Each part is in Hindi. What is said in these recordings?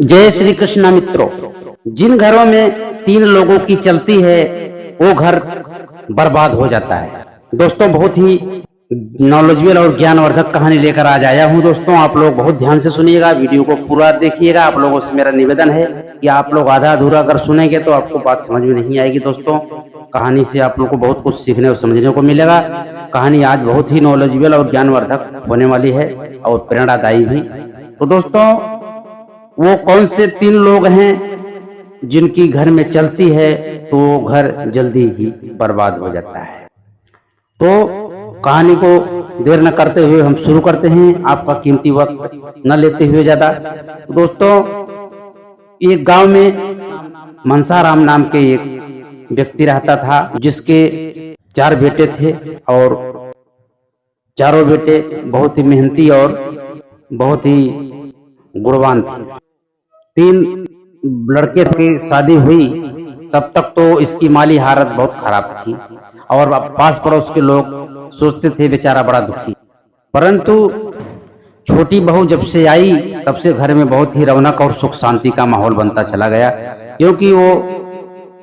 जय श्री कृष्णा मित्रों। जिन घरों में 3 लोगों की चलती है वो घर बर्बाद हो जाता है। दोस्तों बहुत ही नॉलेजेबल और ज्ञानवर्धक कहानी लेकर आज आया हूं। दोस्तों आप लोग बहुत ध्यान से सुनिएगा, वीडियो को पूरा देखिएगा। आप लोगों से मेरा निवेदन है कि आप लोग आधा अधूरा अगर सुनेंगे तो आपको बात समझ में नहीं आएगी। दोस्तों कहानी से आप लोग को बहुत कुछ सीखने और समझने को मिलेगा। कहानी आज बहुत ही नॉलेजेबल और ज्ञानवर्धक होने वाली है और प्रेरणादायी भी। तो दोस्तों वो कौन से 3 लोग हैं जिनकी घर में चलती है तो घर जल्दी ही बर्बाद हो जाता है। तो कहानी को देर न करते हुए हम शुरू करते हैं, आपका कीमती वक्त न लेते हुए ज्यादा। तो दोस्तों एक गांव में मनसाराम नाम के एक व्यक्ति रहता था, जिसके 4 बेटे थे और चारों बेटे बहुत ही मेहनती और बहुत ही गुणवान थे। 3 लड़के की शादी हुई तब तक तो इसकी माली हालत बहुत खराब थी और पास पड़ोस के लोग सोचते थे बेचारा बड़ा दुखी। परंतु छोटी बहू जब से आई तब से घर में बहुत ही रौनक और सुख शांति का माहौल बनता चला गया, क्योंकि वो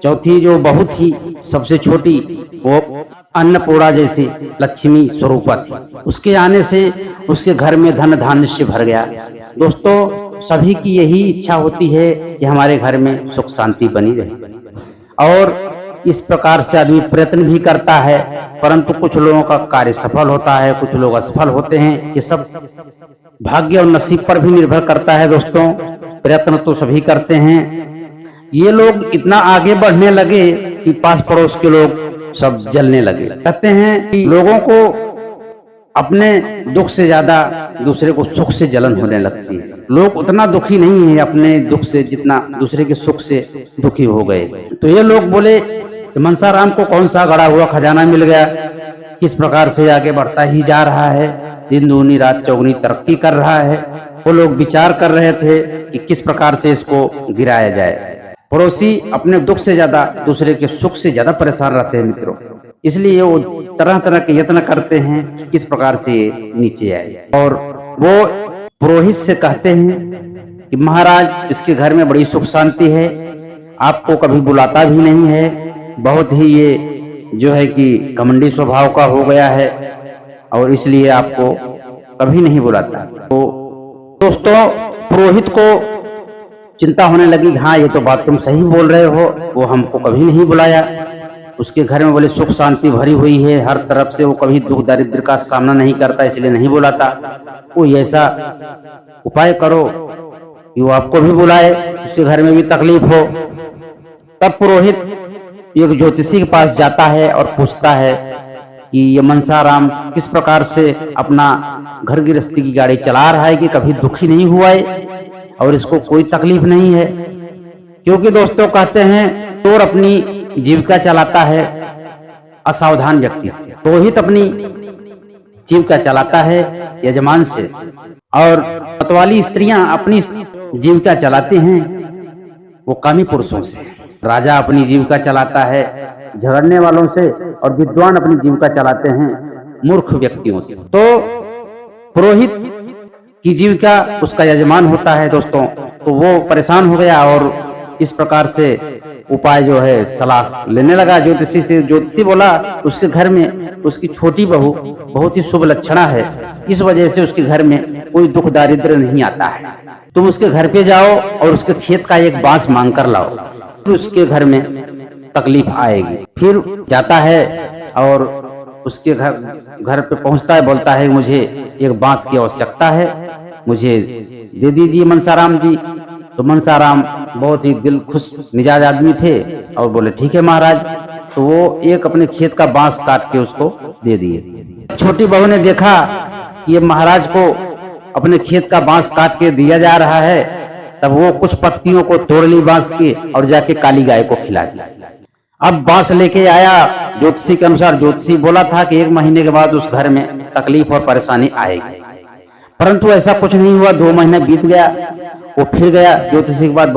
चौथी जो बहू थी सबसे छोटी, वो अन्नपूर्णा जैसी लक्ष्मी स्वरूपा थी। उसके आने से उसके घर में धन धान्य से भर गया। दोस्तों सभी की यही इच्छा होती है कि हमारे घर में सुख शांति बनी रहे और इस प्रकार से आदमी प्रयत्न भी करता है, परंतु कुछ लोगों का कार्य सफल होता है, कुछ लोग असफल होते हैं। ये सब भाग्य और नसीब पर भी निर्भर करता है। दोस्तों प्रयत्न तो सभी करते हैं। ये लोग इतना आगे बढ़ने लगे कि पास पड़ोस के लोग सब जलने लगे। कहते हैं कि लोगों को अपने दुख से ज्यादा दूसरे को सुख से जलन होने लगती है। लोग उतना दुखी नहीं है अपने दुख से जितना दूसरे के सुख से दुखी हो गए। तो ये लोग बोले कि मनसाराम को कौन सा गड़ा हुआ खजाना मिल गया, किस प्रकार से आगे बढ़ता ही जा रहा है, दिन दूनी रात चौगुनी तरक्की कर रहा है। वो लोग विचार कर रहे थे कि किस प्रकार से इसको गिराया जाए। पड़ोसी अपने दुख से ज्यादा दूसरे के सुख से ज्यादा परेशान रहते हैं मित्रों, इसलिए वो तरह तरह के यत्न करते हैं कि किस प्रकार से नीचे आए। और वो पुरोहित से कहते हैं कि महाराज इसके घर में बड़ी सुख शांति है, आपको कभी बुलाता भी नहीं है, बहुत ही ये जो है कि घमंडी स्वभाव का हो गया है और इसलिए आपको कभी नहीं बुलाता। तो दोस्तों पुरोहित को चिंता होने लगी, हाँ ये तो बात तुम सही बोल रहे हो, वो हमको कभी नहीं बुलाया। उसके घर में बोले सुख शांति भरी हुई है, हर तरफ से वो कभी दुख दरिद्र का सामना नहीं करता, इसलिए नहीं बुलाता। कोई ऐसा उपाय करो कि वो आपको भी बुलाए, उसके घर में भी तकलीफ हो। तब पुरोहित एक ज्योतिषी के पास जाता है और पूछता है कि ये मनसाराम किस प्रकार से अपना घर गृहस्थी की गाड़ी चला रहा है कि कभी दुखी नहीं हुआ है और इसको कोई तकलीफ नहीं है। क्योंकि दोस्तों कहते हैं चोर अपनी जीविका चलाता है असावधान व्यक्ति से, पुरोहित अपनी जीविका चलाता है यजमान से और मतवाली स्त्रियां अपनी जीविका चलाती हैं वो कामी पुरुषों से। राजा अपनी जीविका चलाता है झगड़ने वालों से और विद्वान अपनी जीविका चलाते हैं मूर्ख व्यक्तियों से। तो पुरोहित की जीविका उसका यजमान होता है दोस्तों, तो वो परेशान हो गया और इस प्रकार से उपाय जो है सलाह लेने लगा ज्योतिषी से। ज्योतिषी बोला उसके घर में उसकी छोटी बहू बहुत ही शुभ लक्षणा है, इस वजह से उसके घर में कोई दुख दारिद्र्य नहीं आता है। तुम उसके घर पे जाओ और उसके खेत का एक बांस मांग कर लाओ, फिर उसके घर में तकलीफ आएगी। फिर जाता है और उसके घर पे पहुंचता है, बोलता है मुझे एक बांस की आवश्यकता है, मुझे दे दीजिए मनसाराम जी। तो मनसाराम बहुत ही दिल खुश मिजाज आदमी थे और बोले ठीक है महाराज। तो वो एक अपने खेत का बांस काट के उसको दे दिए। छोटी बहू ने देखा कि ये महाराज को अपने खेत का बांस काट के दिया जा रहा है, तब वो कुछ पत्तियों को तोड़ ली बांस की और जाके काली गाय को खिला दी। अब बांस लेके आया, ज्योतिषी के अनुसार ज्योतिषी बोला था कि 1 महीने के बाद उस घर में तकलीफ और परेशानी आएगी, परंतु ऐसा कुछ नहीं हुआ। 2 महीने बीत गया, वो फिर गया ज्योतिषी के बाद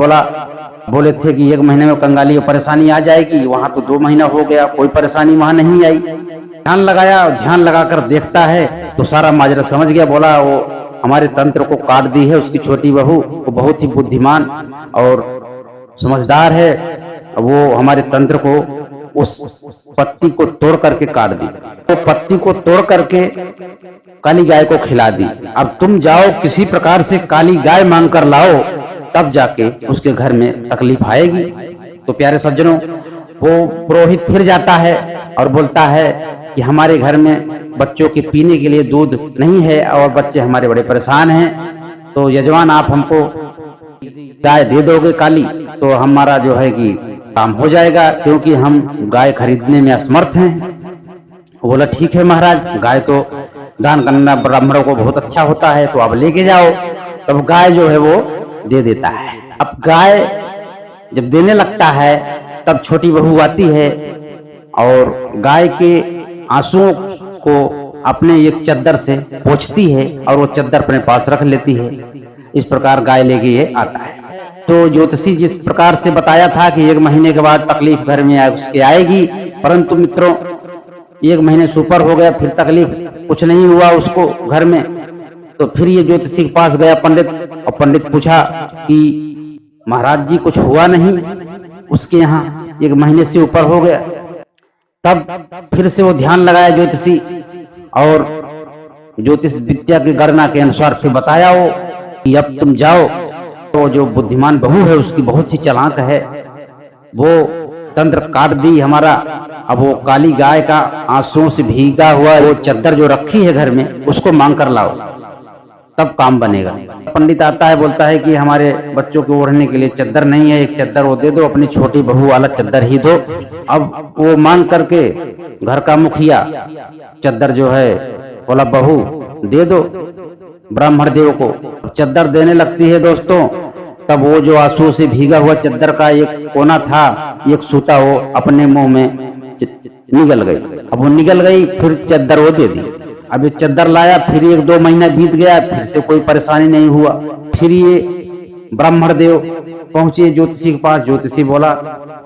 बोले थे कि 1 महीने में कंगाली और परेशानी आ जाएगी, वहां तो 2 महीना हो गया, कोई परेशानी वहां नहीं आई। ध्यान लगाया, ध्यान लगाकर देखता है तो सारा माजरा समझ गया। बोला वो हमारे तंत्र को काट दी है। उसकी छोटी बहू वो बहुत ही बुद्धिमान और समझदार है, वो हमारे तंत्र को उस पत्ती को तोड़ करके काट दी। वो पत्ती को तोड़ करके काली गाय को खिला दी। अब तुम जाओ किसी प्रकार से काली गाय मांग कर लाओ, तब जाके उसके घर में तकलीफ आएगी। तो प्यारे सज्जनों, वो पुरोहित फिर जाता है और बोलता है कि हमारे घर में बच्चों के पीने के लिए दूध नहीं है और बच्चे हमारे बड़े परेशान हैं, तो यजमान आप हमको गाय दे दोगे काली तो हमारा जो है कि काम हो जाएगा, क्योंकि हम गाय खरीदने में असमर्थ हैं। वो बोला ठीक है महाराज, गाय तो दान करना ब्राह्मणों को बहुत अच्छा होता है, तो आप लेके जाओ। तब गाय जो है वो दे देता है। अब गाय जब देने लगता है तब छोटी बहू आती है और गाय के आंसुओं को अपने एक चद्दर से पोंछती है और वो चद्दर अपने पास रख लेती है। इस प्रकार गाय लेके ये आता है। तो ज्योतिषी जिस प्रकार से बताया था कि 1 महीने के बाद तकलीफ घर में उसके आएगी, परंतु मित्रों 1 महीने से ऊपर हो गया, फिर तकलीफ कुछ नहीं हुआ उसको घर में। तो फिर ये ज्योतिषी के पास गया पंडित, और पंडित पूछा कि महाराज जी कुछ हुआ नहीं, उसके यहाँ 1 महीने से ऊपर हो गया। तब फिर से वो ध्यान लगाया ज्योतिषी और ज्योतिष विद्या की गणना के अनुसार फिर बताया वो कि अब तुम जाओ। तो जो बुद्धिमान बहू है उसकी बहुत ही चालाक है, वो तंत्र काट दी हमारा। अब वो काली गाय का आंसुओं से भीगा हुआ वो चद्दर जो रखी है घर में उसको मांग कर लाओ, तब काम बनेगा। पंडित आता है, बोलता है कि हमारे बच्चों को ओढ़ने के लिए चद्दर नहीं है, एक चद्दर वो दे दो, अपनी छोटी बहू वाला चद्दर ही दो। अब वो मांग करके घर का मुखिया चद्दर जो है बोला बहू दे दो ब्राह्मण देव को। चद्दर देने लगती है दोस्तों, तब वो जो आंसू से भीगा हुआ चद्दर का एक कोना था, एक सूता वो अपने मुंह में निगल गई। अब वो निगल गई, फिर चद्दर वो दे दी। अब ये चद्दर लाया, फिर 1-2 महीना बीत गया, फिर से कोई परेशानी नहीं हुआ। फिर ये ब्राह्मण देव पहुंचे ज्योतिषी के पास। ज्योतिषी बोला,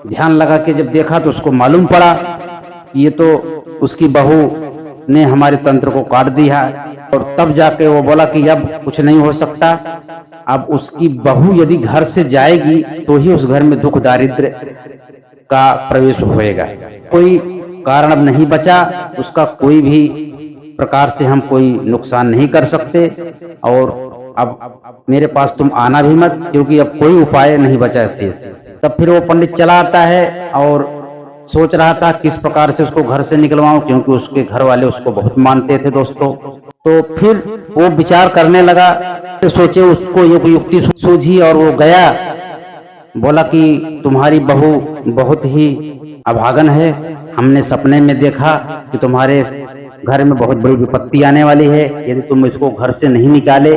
ध्यान लगा के जब देखा तो उसको मालूम पड़ा कि ये तो उसकी बहू ने हमारे तंत्र को काट दिया। और तब जाके वो बोला कि अब कुछ नहीं हो सकता, अब उसकी बहू यदि घर से जाएगी तो ही उस घर में दुख दारिद्र का प्रवेश होएगा। कोई कारण अब नहीं बचा, उसका कोई भी प्रकार से हम कोई नुकसान नहीं कर सकते, और अब मेरे पास तुम आना भी मत, क्योंकि अब कोई उपाय नहीं बचा शेष। तब फिर वो पंडित चला आता है और सोच रहा था किस प्रकार से उसको घर से निकलवाऊं, क्योंकि उसके घर वाले उसको बहुत मानते थे दोस्तों। तो फिर वो विचार करने लगा, सोचे उसको एक युक्ति सूझी और वो गया। बोला कि तुम्हारी बहू बहुत ही अभागन है, हमने सपने में देखा कि तुम्हारे घर में बहुत बड़ी विपत्ति आने वाली है, यदि तुम इसको घर से नहीं निकाले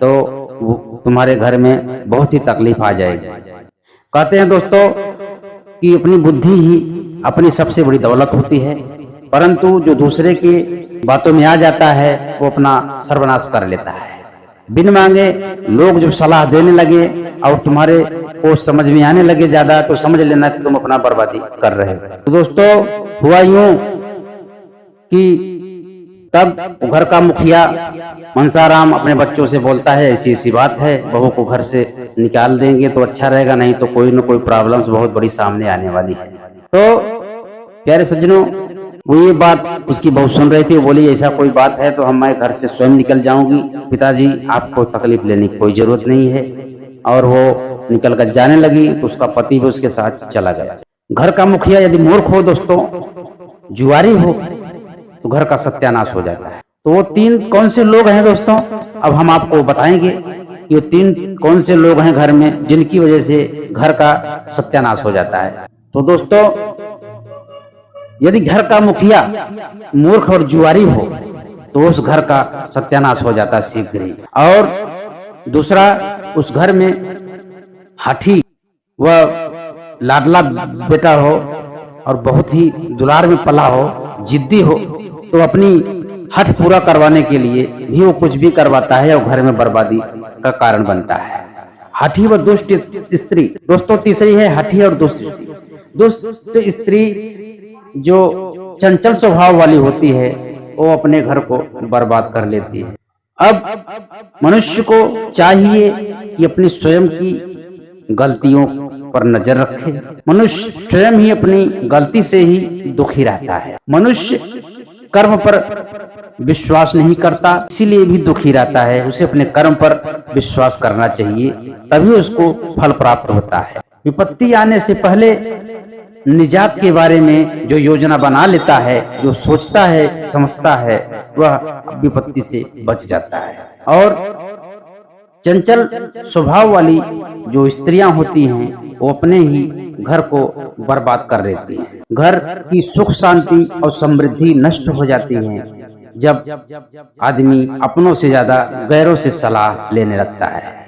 तो तुम्हारे घर में बहुत ही तकलीफ आ जाएगी। कहते हैं दोस्तों कि अपनी बुद्धि ही अपनी सबसे बड़ी दौलत होती है, परंतु जो दूसरे की बातों में आ जाता है वो अपना सर्वनाश कर लेता है। बिन मांगे लोग जब सलाह देने लगे और तुम्हारे को समझ में आने लगे ज्यादा, तो समझ लेना कि तुम अपना बर्बादी कर रहे हो। तो दोस्तों हुआ यूं कि तब घर का मुखिया मनसाराम अपने बच्चों से बोलता है, ऐसी ऐसी बात है, बहू को घर से निकाल देंगे तो अच्छा रहेगा, नहीं तो कोई न कोई प्रॉब्लम्स बहुत बड़ी सामने आने वाली है। तो प्यारे सज्जनों, वो ये बात उसकी बहू सुन रही थी। वो बोली ऐसा कोई बात है तो मैं घर से स्वयं निकल जाऊंगी, पिताजी आपको तकलीफ लेने की कोई जरूरत नहीं है। और वो निकल कर जाने लगी तो उसका पति भी उसके साथ चला गया। घर का मुखिया यदि मूर्ख हो दोस्तों, जुआरी हो, तो घर का सत्यानाश हो जाता है। तो वो 3 कौन से लोग हैं दोस्तों, अब हम आपको बताएंगे कि वो 3 कौन से लोग हैं घर में जिनकी वजह से घर का सत्यानाश हो जाता है। तो दोस्तों यदि घर का मुखिया मूर्ख और जुआरी हो तो उस घर का सत्यानाश हो जाता है शीघ्र ही। और दूसरा, उस घर में हाथी व लाडला बेटा हो और बहुत ही दुलार में पला हो, जिद्दी हो, तो अपनी हठ पूरा करवाने के लिए भी वो कुछ भी करवाता है और घर में बर्बादी का कारण बनता है। हाथी व दुष्ट स्त्री दोस्तों, तीसरी है हाथी और दुष्ट स्त्री। दुष्ट स्त्री जो चंचल स्वभाव वाली होती है वो अपने घर को बर्बाद कर लेती है। अब मनुष्य को चाहिए कि अपनी स्वयं की गलतियों पर नजर रखे। मनुष्य स्वयं ही अपनी गलती से ही दुखी रहता है। मनुष्य कर्म पर विश्वास नहीं करता, इसीलिए भी दुखी रहता है। उसे अपने कर्म पर विश्वास करना चाहिए, तभी उसको फल प्राप्त होता है। विपत्ति आने से पहले निजात के बारे में जो योजना बना लेता है, जो सोचता है, समझता है, वह विपत्ति से बच जाता है। और चंचल स्वभाव वाली जो स्त्रियां होती हैं, वो अपने ही घर को बर्बाद कर देती हैं। घर की सुख शांति और समृद्धि नष्ट हो जाती है जब आदमी अपनों से ज्यादा गैरों से सलाह लेने लगता है।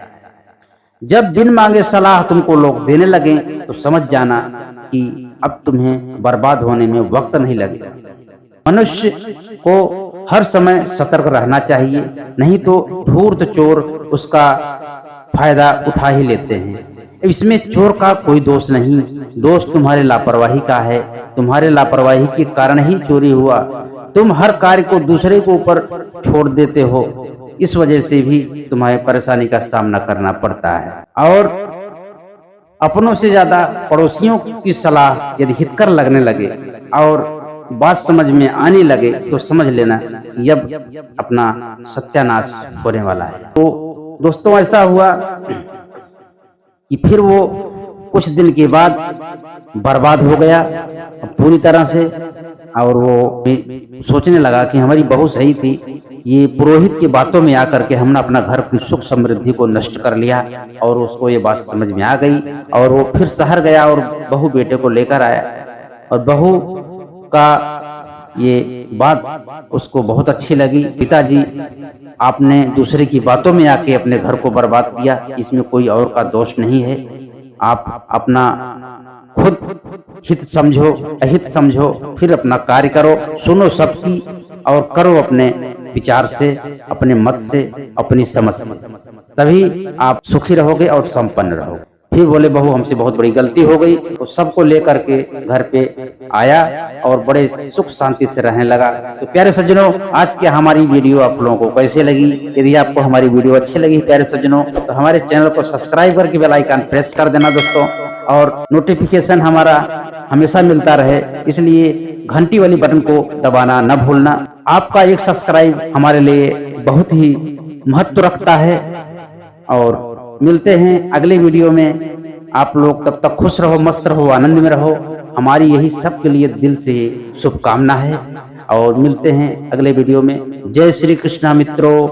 जब बिन मांगे सलाह तुमको लोग देने लगे तो समझ जाना कि अब तुम्हें बर्बाद होने में वक्त नहीं लगेगा। मनुष्य को हर समय सतर्क रहना चाहिए, नहीं तो धूर्त चोर उसका फायदा उठा ही लेते हैं। इसमें चोर का कोई दोष नहीं, दोष तुम्हारे लापरवाही का है। तुम्हारे लापरवाही के कारण ही चोरी हुआ। तुम हर कार्य को दूसरे के ऊपर छोड़ देते हो, इस वजह से भी तुम्हें परेशानी का सामना करना पड़ता है। और अपनों से ज्यादा पड़ोसियों की सलाह यदि हितकर लगने लगे और बात समझ में आने लगे तो समझ लेना कि अब अपना सत्यानाश होने वाला है। तो दोस्तों, ऐसा हुआ कि फिर वो कुछ दिन के बाद बर्बाद हो गया पूरी तरह से। और वो सोचने लगा कि हमारी बहू सही थी, ये पुरोहित की बातों में आकर के हमने अपना घर की सुख समृद्धि को नष्ट कर लिया। और उसको ये बात समझ में आ गई और वो फिर शहर गया और बहू बेटे को लेकर आया। और बहू का ये बात उसको बहुत अच्छी लगी। पिताजी, आपने दूसरे की बातों में आके अपने घर को बर्बाद किया, इसमें कोई और का दोष नहीं है। आप अपना खुद हित समझो, अहित समझो, फिर अपना कार्य करो, सुनो सबकी और करो अपने विचार से, अपने मत से, अपनी समझ से, तभी आप सुखी रहोगे और संपन्न रहोगे। फिर बोले, बहू हमसे बहुत बड़ी गलती हो गई। तो सबको लेकर के घर पे आया और बड़े सुख शांति से रहने लगा। तो प्यारे सज्जनों, आज की हमारी वीडियो आप लोगों को कैसे लगी? यदि आपको हमारी वीडियो अच्छी लगी प्यारे सज्जनों, तो हमारे चैनल को सब्सक्राइब करके बेल आइकन प्रेस कर देना दोस्तों। और नोटिफिकेशन हमारा हमेशा मिलता रहे, इसलिए घंटी वाली बटन को दबाना न भूलना। आपका एक सब्सक्राइब हमारे लिए बहुत ही महत्व रखता है। और मिलते हैं अगले वीडियो में। आप लोग तब तक खुश रहो, मस्त रहो, आनंद में रहो। हमारी यही सबके लिए दिल से शुभकामना है। और मिलते हैं अगले वीडियो में। जय श्री कृष्णा मित्रों।